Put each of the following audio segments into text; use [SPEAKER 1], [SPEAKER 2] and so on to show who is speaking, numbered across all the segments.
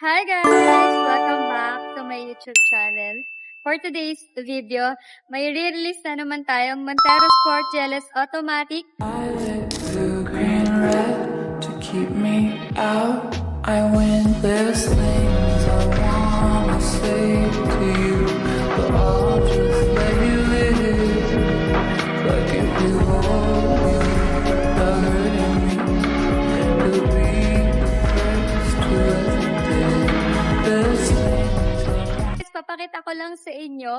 [SPEAKER 1] Hi guys! Welcome back to my YouTube channel. For today's video, may re-release na naman tayong Montero Sport GLS Automatic.
[SPEAKER 2] I lit blue, green, red to keep me out. I win this things I wanna say to you, but I'll just let you live. Like if you hold me, the hurting me, you'll be the first to admit this things I
[SPEAKER 1] Guys, papakita ko lang sa inyo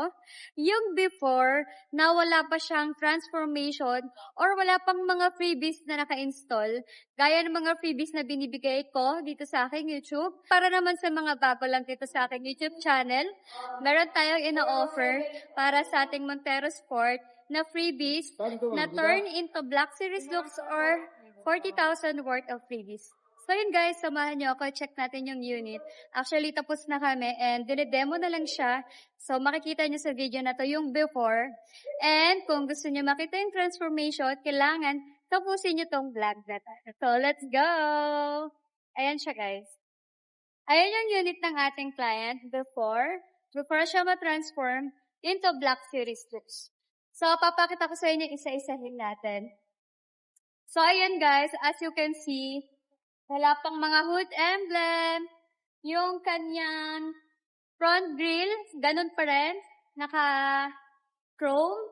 [SPEAKER 1] yung before na wala pa siyang transformation or wala pang mga freebies na naka-install. Gaya ng mga freebies na binibigay ko dito sa aking YouTube. Para naman sa mga bago lang dito sa aking YouTube channel, meron tayong ina-offer para sa ating Montero Sport na freebies na turn into Black Series looks or 40,000 worth of freebies. So yun guys, samahan nyo ako, check natin yung unit. Actually, tapos na kami and dinedemo na lang siya. So makikita nyo sa video na to yung before. And kung gusto nyo makita yung transformation, kailangan tapusin nyo tong vlog na to. So let's go! Ayan siya guys. Ayan yung unit ng ating client before siya ma-transform into Black Series looks. So papakita ko sa inyo isa-isahin natin. So ayan guys, as you can see, wala pang mga hood emblem. Yung kanyang front grille, ganun pa rin. Naka-chrome.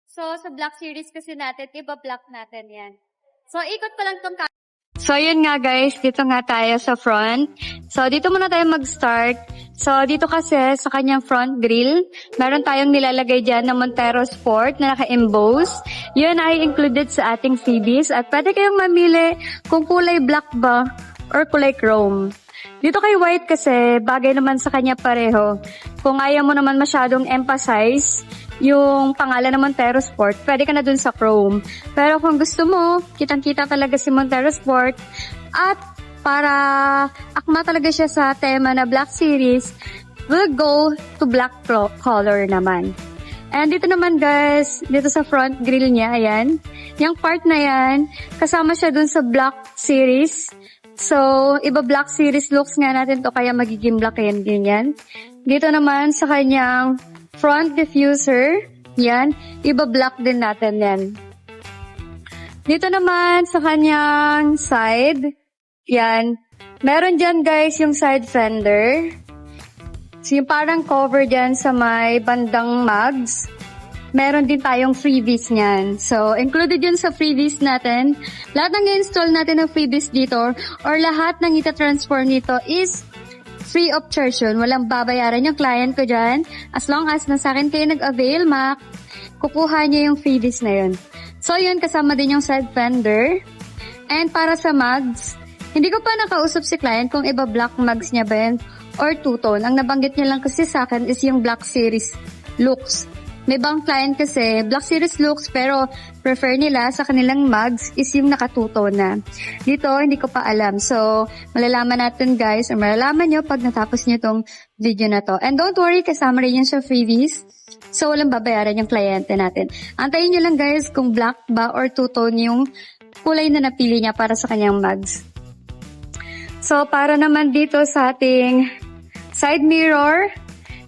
[SPEAKER 1] So, sa Black Series kasi natin, iba-black natin yan. So, ikot ko lang tong So, yun nga guys, dito nga tayo sa front. So, dito muna tayo mag-start. So, dito kasi sa kanyang front grille, meron tayong nilalagay dyan na Montero Sport na naka-emboss. Yun ay included sa ating freebies at pwede kayong mamili kung kulay black ba or kulay chrome. Dito kay white kasi, bagay naman sa kanya pareho. Kung ayaw mo naman masyadong emphasize yung pangalan ng Montero Sport, pwede ka na dun sa chrome. Pero kung gusto mo, kitang-kita talaga si Montero Sport at para akma talaga siya sa tema na Black Series, we'll go to black color naman. And dito naman guys, dito sa front grille niya, ayan. Yung part na yan, kasama siya dun sa Black Series. So, iba Black Series looks nga natin to, kaya magiging black yan din yan. Dito naman sa kanyang front diffuser, yan, iba black din natin yan. Dito naman sa kanyang side, yan, meron dyan guys yung side fender. So yung parang cover dyan sa may bandang mags. Meron din tayong freebies niyan. So, included yun sa freebies natin. Lahat ng i-install natin ng freebies dito or lahat ng ita-transform nito is free of charge yun. Walang babayaran yung client ko dyan. As long as nasa akin kayo nag-avail, kukuha niya yung freebies na yun. So, yun, kasama din yung side fender. And para sa mags, hindi ko pa nakausap si client kung iba black mags niya ba yun or two-tone. Ang nabanggit niya lang kasi sa akin is yung Black Series looks. May bang client kasi Black Series looks pero prefer nila sa kanilang mags is yung naka-two-tone na. Dito, hindi ko pa alam. So, malalaman natin guys or malalaman nyo pag natapos nyo tong video na to. And don't worry, kasama rin yan sa freebies. So, walang babayaran yung kliyente natin. Antayin nyo lang guys kung black ba or two-tone yung kulay na napili niya para sa kanyang mags. So, para naman dito sa ating side mirror,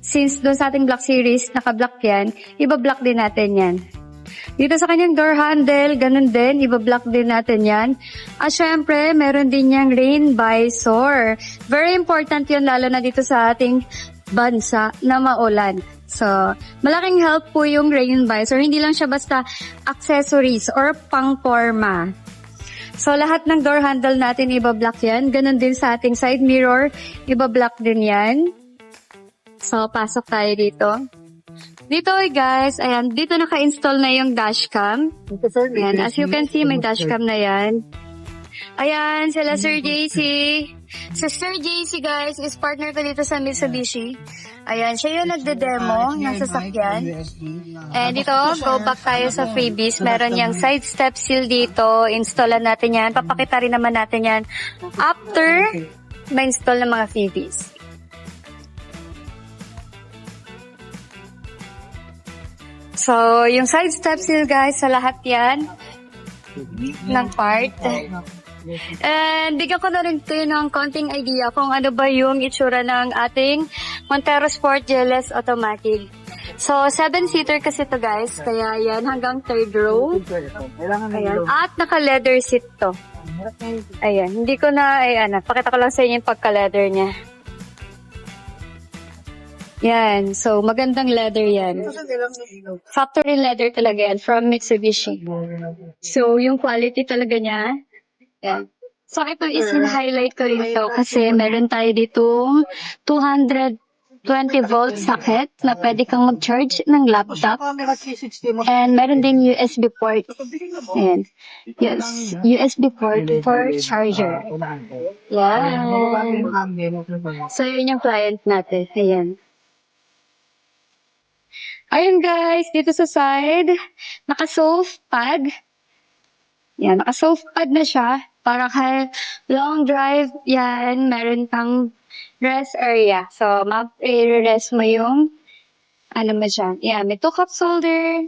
[SPEAKER 1] since doon sa ating Black Series, naka-black yan, iba-black din natin yan. Dito sa kanyang door handle, ganun din, iba-black din natin yan. At syempre, meron din niyang rain visor. Very important yun, lalo na dito sa ating bansa na maulan. So, malaking help po yung rain visor. Hindi lang siya basta accessories or pang-forma. So, lahat ng door handle natin, iba-black yan. Ganun din sa ating side mirror, iba-black din yan. So, pasok tayo dito. Dito guys, ayan, dito naka-install na yung dashcam. Ayan, as you can see, may dashcam na yan. Ayan, sila Sir JC. Si Sir JC guys, is partner ko dito sa Mitsubishi. Ayan, siya yung nagde-demo ng sasakyan. And dito, go back tayo sa freebies. Meron yung side step seal dito. Installan natin yan. Papakita rin naman natin yan after ma-install ng mga freebies. So, yung side step seal guys, sa lahat yan ng part. And bigyan ko na rin kayo ng konting idea kung ano ba yung itsura ng ating Montero Sport GLS Automatic. So, 7-seater kasi to guys. Kaya yan, hanggang 3rd row. Ayan. At naka-leather seat to. Ayan. Hindi ko na, pakita ko lang sa inyo yung pagka-leather niya. Yan. So, magandang leather yan. Factory leather talaga yan from Mitsubishi. So, yung quality talaga niya. Yan. So, ito is in-highlight ko rin ito kasi meron tayo ditong 220 volt socket na pwede kang mag-charge ng laptop. And meron ding USB port. Ayan. Yes, USB port for charger. Yan. So, yun yung client natin. Ayan. Ayun guys, dito sa side, naka-soft pad. Yan, naka-soft pad na siya. Para kay long drive, yan, meron pang rest area. So, mag-rest mo yung, mo dyan. Yan, may 2 cup holder.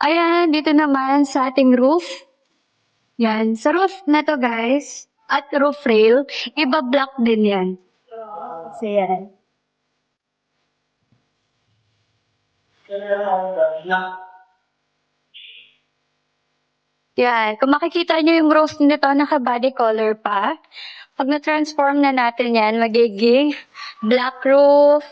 [SPEAKER 1] Ayan, dito naman sa ating roof. Yan, sa roof na to guys, at roof rail, iba-block din yan. So, yan. Yan. Kung makikita nyo yung roof nito, naka-body color pa. Pag na-transform na natin yan, magiging black roof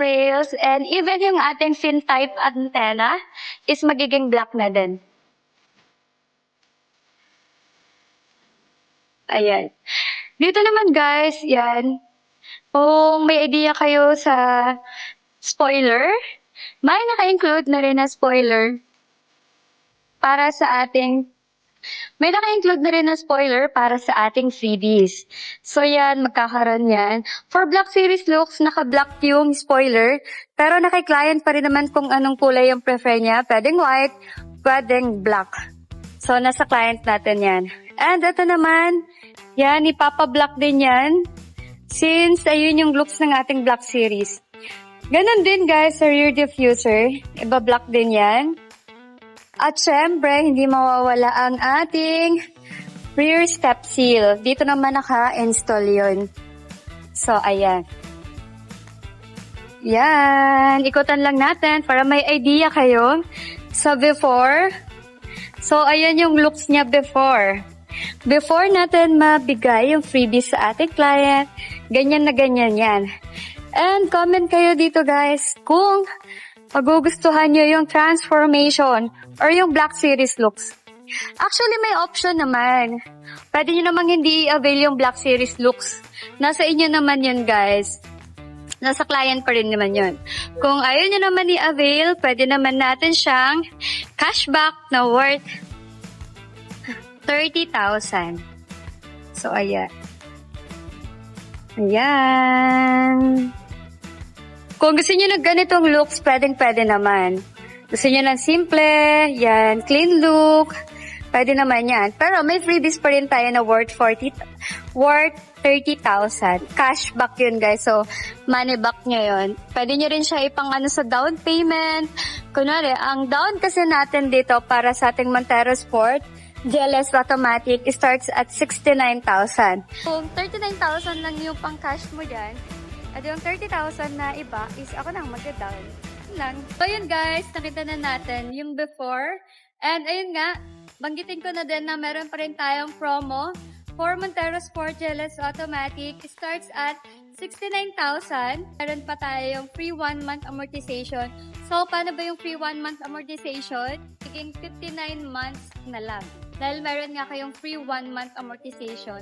[SPEAKER 1] rails, and even yung ating fin-type antenna is magiging black na din. Ayan. Dito naman guys, yan. Kung may idea kayo sa spoiler, may naka-include na rin na spoiler para sa ating freebies. So yan, magkakaroon yan. For Black Series looks, naka-black yung spoiler, pero naki-client pa rin naman kung anong kulay yung prefer niya. Pwedeng white, pwedeng black. So, nasa client natin yan. And ito naman, yan, ipapa-black din yan. Since, ayun yung looks ng ating Black Series. Ganon din guys sa rear diffuser. Iba-black din yan. At syempre, hindi mawawala ang ating rear step seal. Dito naman naka-install yun. So, ayan. Yan. Ikutan lang natin para may idea kayo sa before. So, ayan yung looks niya before. Before natin mabigay yung freebies sa ating client, ganyan na ganyan yan. And comment kayo dito guys kung magugustuhan nyo yung transformation or yung Black Series looks. Actually, may option naman. Pwede nyo namang hindi i-avail yung Black Series looks. Nasa inyo naman yun guys. Nasa client pa rin naman yun. Kung ayaw nyo naman i-avail, pwede naman natin siyang cashback na worth 30,000. So, ayan. Ayan. Kung gusto nyo ng ganitong looks, pwede naman. Gusto nyo ng simple, yan, clean look, pwede naman yan. Pero may freebies pa rin tayo na worth 30,000. Cashback yun guys. So, money back nyo yun. Pwede nyo rin siya ipang sa down payment. Kunwari, ang down kasi natin dito para sa ating Montero Sport GLS Automatic starts at 69,000. Kung 39,000 lang yung pang cash mo dyan, at yung 30,000 na iba is ako nang mag-down lang. So yun guys, nakita na natin yung before. And ayun nga, banggitin ko na din na meron pa rin tayong promo for Montero Sport GLS Automatic. Starts at 69,000. Meron pa tayong free 1-month amortization. So, paano ba yung free 1-month amortization? Magiging 59 months na lang. Dahil meron nga kayong free 1-month amortization.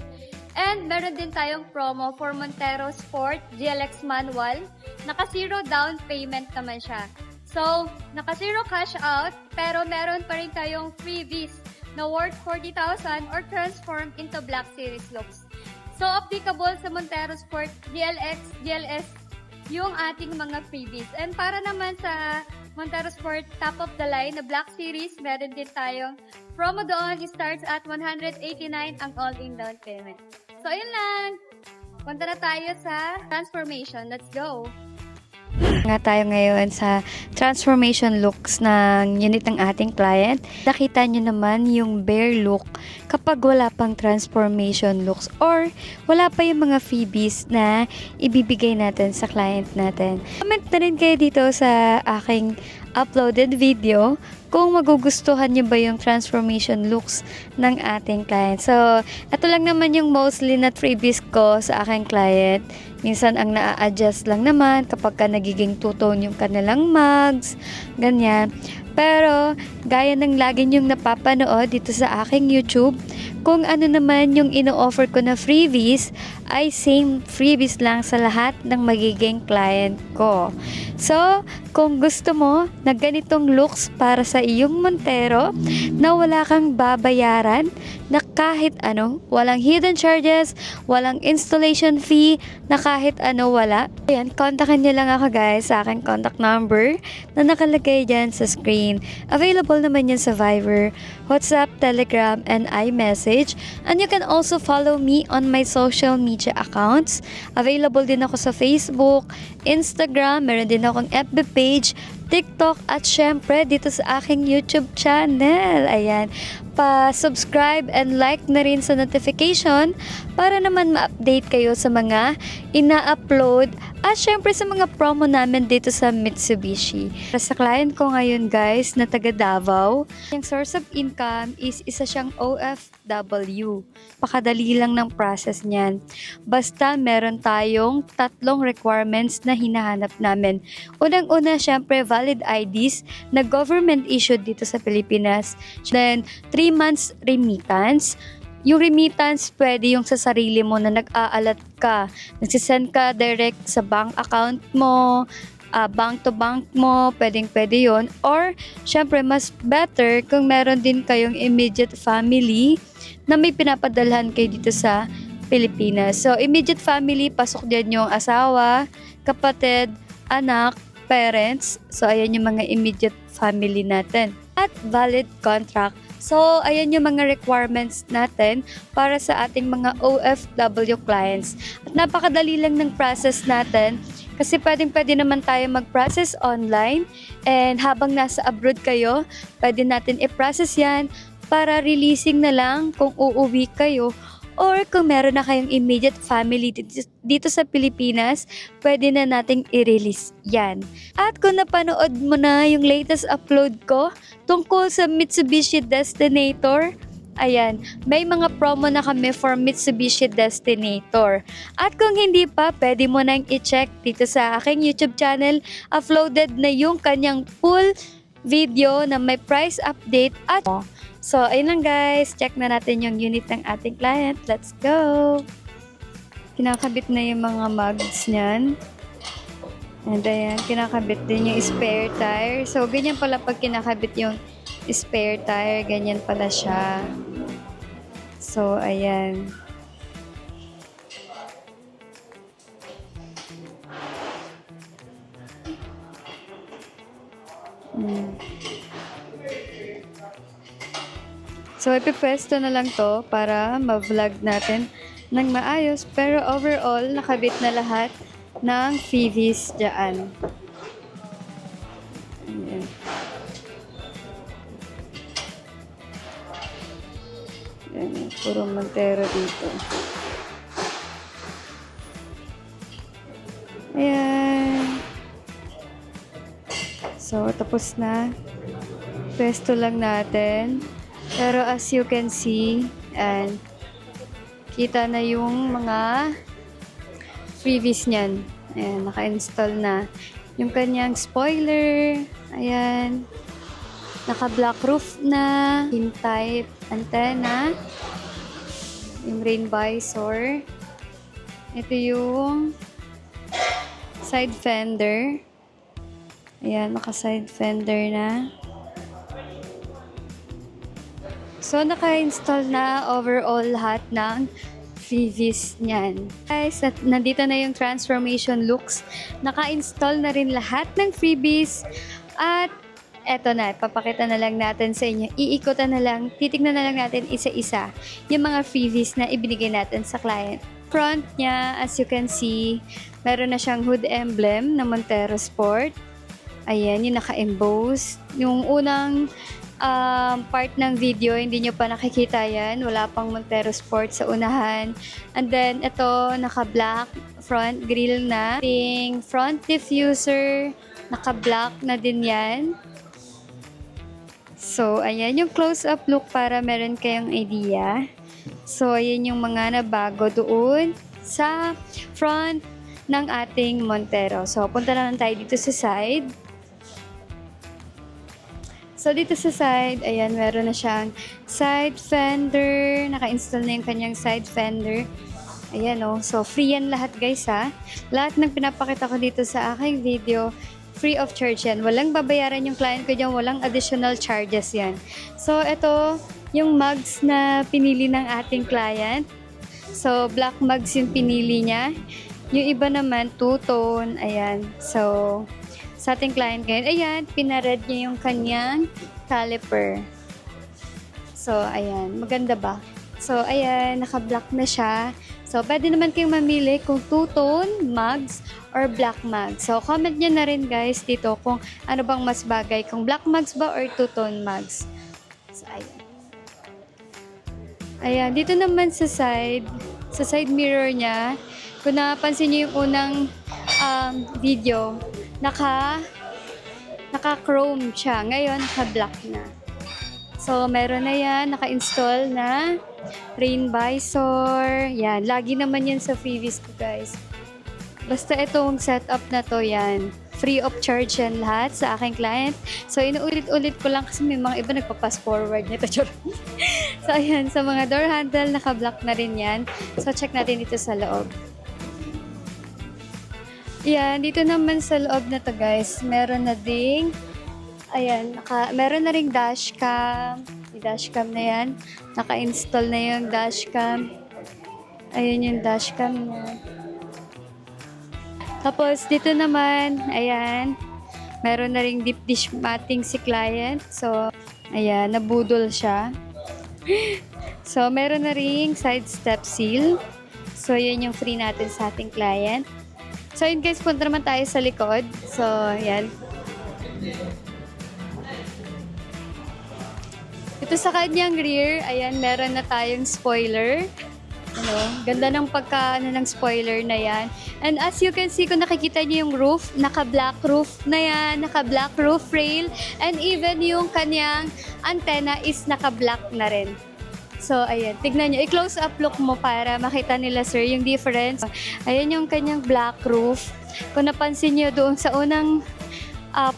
[SPEAKER 1] And meron din tayong promo for Montero Sport GLX Manual. Naka-zero down payment naman siya. So, naka-zero cash out, pero meron pa rin tayong freebies na worth 40,000 or transform into Black Series looks. So, applicable sa Montero Sport GLX, GLS yung ating mga freebies. And para naman sa Montero Sport top of the line na Black Series, meron din tayong promo doon. It starts at 189 ang all-in down payment. So, ayun lang. Punta na tayo sa transformation. Let's go! Nga tayo ngayon sa transformation looks ng unit ng ating client. Nakita nyo naman yung bare look kapag wala pang transformation looks or wala pa yung mga freebies na ibibigay natin sa client natin. Comment na rin kayo dito sa aking uploaded video kung magugustuhan nyo ba yung transformation looks ng ating client. So, ito lang naman yung mostly na freebies ko sa aking client. Minsan ang na-adjust lang naman kapag ka nagiging two-tone yung kanilang mugs, ganyan. Pero, gaya ng lagi nyong napapanood dito sa aking YouTube, kung ano naman yung ino-offer ko na freebies, ay same freebies lang sa lahat ng magiging client ko. So, kung gusto mo na ganitong looks para sa iyong Montero, na wala kang babayaran, na kahit ano, walang hidden charges, walang installation fee, na kahit ano wala. Ayan, kontakin nyo lang ako guys sa aking contact number na nakalagay dyan sa screen. Available naman yan sa Viber, WhatsApp, Telegram, and iMessage. And you can also follow me on my social media accounts. Available din ako sa Facebook, Instagram, meron din akong FB page, TikTok, at syempre dito sa aking YouTube channel. Ayan, pa-subscribe and like na rin sa notification para naman ma-update kayo sa mga ina-upload at syempre sa mga promo namin dito sa Mitsubishi. Para sa client ko ngayon guys na taga Davao, yung source of income is isa siyang OFW. Pakadali lang ng process niyan. Basta meron tayong 3 requirements na hinahanap namin. Unang-una, syempre valid IDs na government issued dito sa Pilipinas. Then, 3 months remittance. Yung remittance, pwede yung sa sarili mo na nag-aalat ka. Nagsisend ka direct sa bank account mo, bank to bank mo, pwede yun. Or, syempre, mas better kung meron din kayong immediate family na may pinapadalhan kayo dito sa Pilipinas. So, immediate family, pasok dyan yung asawa, kapatid, anak, parents. So, ayan yung mga immediate family natin. At valid contract. So, ayan yung mga requirements natin para sa ating mga OFW clients. At napakadali lang ng process natin kasi pwede naman tayo mag-process online and habang nasa abroad kayo, pwede natin i-process yan para releasing na lang kung uuwi kayo or kung meron na kayong immediate family dito sa Pilipinas, pwede na nating i-release yan. At kung napanood mo na yung latest upload ko tungkol sa Mitsubishi Destinator, ayan, may mga promo na kami for Mitsubishi Destinator. At kung hindi pa, pwede mo nang i-check dito sa aking YouTube channel. Uploaded na yung kanyang full video na may price update at so, ayun lang guys. Check na natin yung unit ng ating client. Let's go! Kinakabit na yung mga mugs niyan. And ayan, kinakabit din yung spare tire. So, ganyan pala pag kinakabit yung spare tire. Ganyan pala siya. So, ayan. So, ipipwesto na lang to para ma-vlog natin ng maayos. Pero overall, nakabit na lahat ng freebies dyan. Ayan. Ayan, puro Montero dito. Ayan. So, tapos na. Pwesto lang natin. Pero as you can see, and kita na yung mga freebies niyan. Ayan, naka-install na. Yung kanyang spoiler, ayan. Naka-black roof na. Pin type antenna. Yung rain visor. Ito yung side fender. Ayan, naka-side fender na. So, naka-install na overall lahat ng freebies niyan. Guys, at nandito na yung transformation looks. Naka-install na rin lahat ng freebies. At eto na, papakita na lang natin sa inyo. Iikutan na lang, titignan na lang natin isa-isa yung mga freebies na ibinigay natin sa client. front niya, as you can see, meron na siyang hood emblem na Montero Sport. Ayan, yung naka-emboss. Yung unang part ng video, hindi nyo pa nakikita yan. Wala pang Montero Sport sa unahan. And then, ito, naka-black front grille na. Ting front diffuser, naka-black na din yan. So, ayan yung close-up look para meron kayong idea. So, ayan yung mga nabago doon sa front ng ating Montero. So, punta na lang tayo dito sa side. So, dito sa side, ayan, meron na siyang side fender. Naka-install na yung kanyang side fender. Ayan, oh. So, free yan lahat, guys, ha. Lahat ng pinapakita ko dito sa aking video, free of charge yan. Walang babayaran yung client ko dyan. Walang additional charges yan. So, ito, yung mugs na pinili ng ating client. So, black mugs yung pinili niya. Yung iba naman, two-tone. Ayan. So, sa ating client ngayon, ayan, pinared niya yung kanyang caliper. So, ayan. Maganda ba? So, ayan, naka-black na siya. So, pwede naman kayong mamili kung two-tone mugs or black mugs. So, comment nyo na rin, guys, dito kung ano bang mas bagay. Kung black mugs ba or two-tone mugs. So, ayan. Ayan, dito naman sa side mirror niya, kung napansin niyo yung unang video, naka-chrome siya. Ngayon, naka-black na. So, meron na yan, naka-install na rain visor. Yan, lagi naman yan sa freebies ko, guys. Basta itong setup na to, yan. Free of charge yan lahat sa aking client. So, inuulit-ulit ko lang kasi may mga iba nagpa-pass forward nito. So, ayan, sa mga door handle, naka-block na rin yan. So, check natin dito sa loob. Yan, dito naman sa loob na to, guys, meron na ding, ayan, meron na ring dashcam. Yung dashcam na yan. Naka-install na yung dashcam. Ayan yung dashcam niya. Tapos, dito naman, ayan, meron na ring deep dish matting si client. So, ayan, nabudol siya. So, meron na ring side step seal. So, yan yung free natin sa ating client. So, yun guys, punta naman tayo sa likod. So, ayan. Ito sa kanyang rear, ayan, meron na tayong spoiler. Ano, ganda ng ng spoiler na yan. And as you can see, kung nakikita niyo yung roof, naka-black roof na yan, naka-black roof rail, and even yung kanyang antenna is naka-black na rin. So, ayan, tignan nyo, i-close up look mo para makita nila, sir, yung difference. Ayan yung kanyang black roof. Kung napansin nyo doon sa unang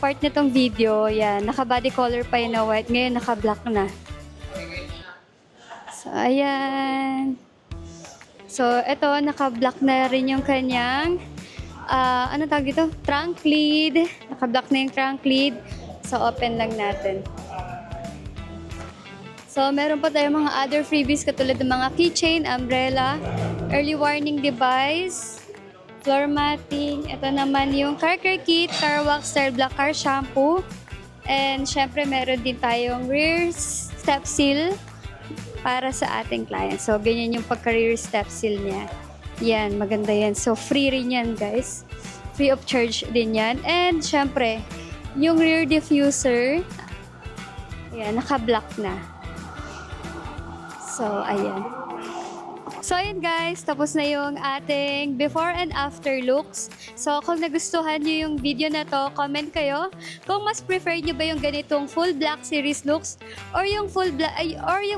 [SPEAKER 1] part nitong video, yan, naka-body color pa yun na white, ngayon naka-black na. So, ayan. So, ito, naka-black na rin yung kanyang, ano tawag ito? Trunk lead. Naka-black na yung trunk lead. So, open lang natin. So, meron pa tayong mga other freebies katulad ng mga keychain, umbrella, early warning device, floor matting. Ito naman yung car care kit, car wax, Star Black car shampoo. And, syempre, meron din tayong rear step seal para sa ating client. So, ganyan yung pagka-rear step seal niya. Yan, maganda yan. So, free rin yan, guys. Free of charge din yan. And, syempre, yung rear diffuser, yan, naka-block na. So, ayan. So, ayan guys, tapos na yung ating before and after looks. So, kung nagustuhan nyo yung video na to, comment kayo kung mas prefer nyo ba yung ganitong full black series looks or yung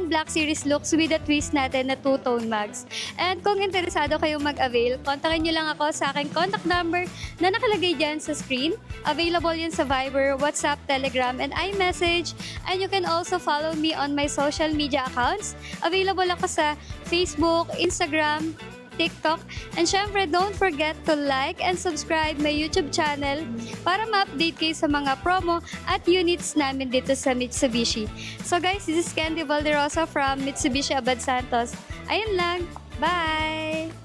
[SPEAKER 1] black series looks with a twist natin na two-tone mugs. And kung interesado kayong mag-avail, kontakin nyo lang ako sa aking contact number na nakalagay dyan sa screen. Available yun sa Viber, WhatsApp, Telegram, and iMessage. And you can also follow me on my social media accounts. Available ako sa Facebook, Instagram, TikTok, and syempre don't forget to like and subscribe my YouTube channel para ma-update kayo sa mga promo at units namin dito sa Mitsubishi. So guys, this is Candy Valderosa from Mitsubishi Abad Santos. Ayun lang. Bye!